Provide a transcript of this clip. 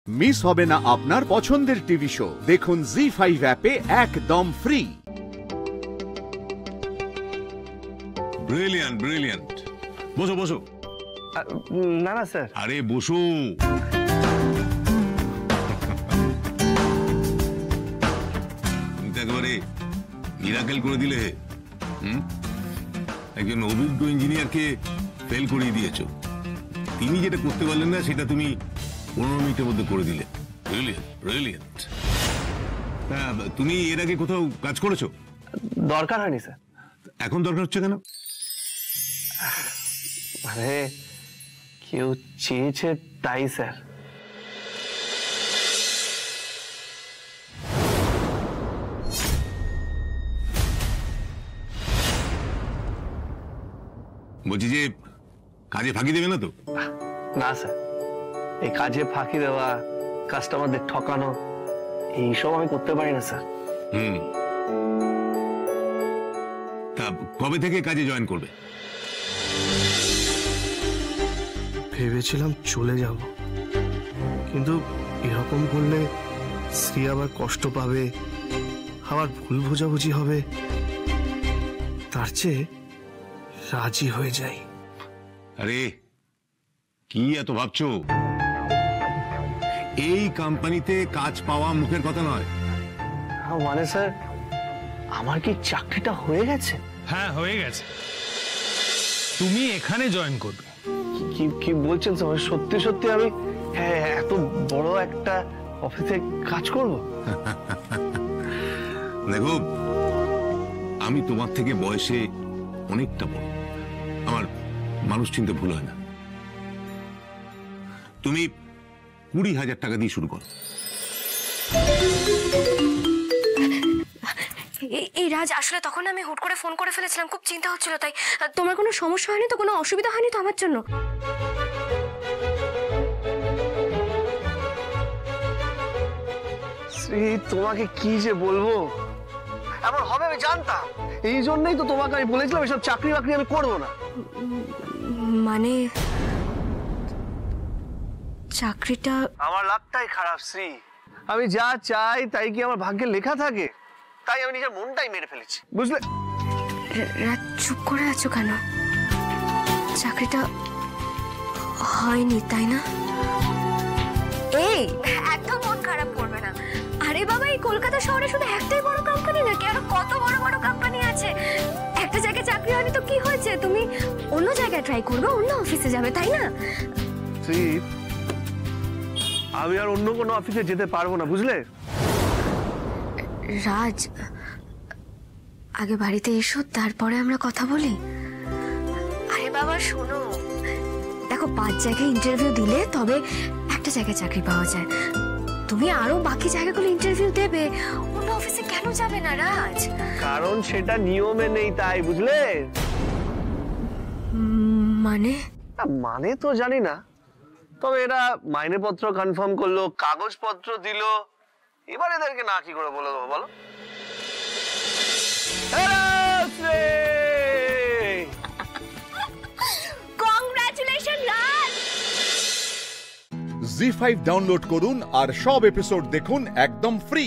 Miss হবে না আপনার পছন্দের টিভি শো। দেখুন জি5 অ্যাপে একদম ফ্রি। Brilliant brilliant. বসো বসো। না না স্যার। আরে বসো। তুমি তো একেবারে মিরাকেল করে দিলে। একজন অভিজ্ঞ ইঞ্জিনিয়ারকে ফেল করিয়ে দিয়েছো। তিনি যেটা করতে পারলেন না সেটা তুমি 15 মিনিটের মধ্যে করে দিলে। Brilliant brilliant. তুমি এর আগে কোথাও কাজ করেছো? দরকার হয়নি স্যার। এখন দরকার হচ্ছে কেন? আরে কেউ চেয়েছে তাই স্যার। বলছি যে কাজে ফাঁকি দেবে না তো? না স্যার, এই কাজে ফাঁকি দেওয়া, কাস্টমারদের ঠকানো, এইসব আমি করতে পারি না স্যার। তা কবে থেকে কাজে জয়েন করবে? ভেবেছিলাম চলে যাব, কিন্তু এরকম করলে শ্রী আবার কষ্ট পাবে, আবার ভুল বোঝাবুঝি হবে। তার চেয়ে রাজি হয়ে যাই। আরে কি এত ভাবছো? এই কোম্পানিতে কাজ পাওয়া মুখের কথা নয়। মানে স্যার, আমার কি চাকরিটা হয়ে গেছে? হ্যাঁ হয়ে গেছে, তুমি এখানে জয়েন করবে। কি বলছেন স্যার? সত্যি সত্যি আমি এত বড় একটা অফিসে কাজ করব? দেখো, আমি তোমার থেকে বয়সে অনেকটা বড়, আমার মানুষ চিনতে ভুল হয় না। তুমি 20,000 টাকা দিয়ে শুরু করো। এই রাজ, আসলে তখন আমি হুট করে ফোন করে ফেলেছিলাম, খুব চিন্তা হচ্ছিল। তাই তোমার কোনো সমস্যা হয়নি তো? কোনো অসুবিধা হয়নি তো আমার জন্য? শ্রী, তোমাকে কি যে বলবো, এমন হবে আমি জানতাম। এই জন্যই তো তোমাকে আমি বলেছিলাম এসব চাকরি বাকরি আমি করবো না। মানে চাকরিটা আমার লাকটাই খারাপ শ্রী। আমি যা চাই তাই কি আমার ভাগ্যে লেখা থাকে? তাই আমি নিজের মনটাই মেরে ফেলেছি, বুঝলে? রাত চুপ করে আছো কেন? চাকরিটা হয়নি তাই না? এই একদম মন খারাপ করবে না। আরে বাবা, এই কলকাতা শহরে শুধু একটাই বড় কোম্পানি নাকি? আরো কত বড় বড় কোম্পানি আছে। একটা জায়গায় চাকরি হয়নি তো কি হয়েছে? তুমি অন্য জায়গায় ট্রাই করবে, অন্য অফিসে যাবে, তাই না? শ্রী, আমি আর অন্য কোনো অফিসে যেতে পারবো না, বুঝলে? রাজ, আগে বাড়িতে এসো, তারপরে আমরা কথা বলি। আরে বাবা শোনো, দেখো 5 জায়গায় ইন্টারভিউ দিলে তবে একটা জায়গায় চাকরি পাওয়া যায়। তুমি আরো বাকি জায়গাগুলো ইন্টারভিউ দেবে, অন্য অফিসে কেন যাবে না রাজ? কারণ সেটা নিয়মে নেই তাই, বুঝলে? মানে তো জানি না, তবে এরা মাইনেপত্র কনফার্ম করলো, কাগজপত্র দিল, এবার এদেরকে না কি করে বলে দেবো বলো? কংগ্রাচুলেশন রাজ। জি5 ডাউনলোড করুন আর সব এপিসোড দেখুন একদম ফ্রি।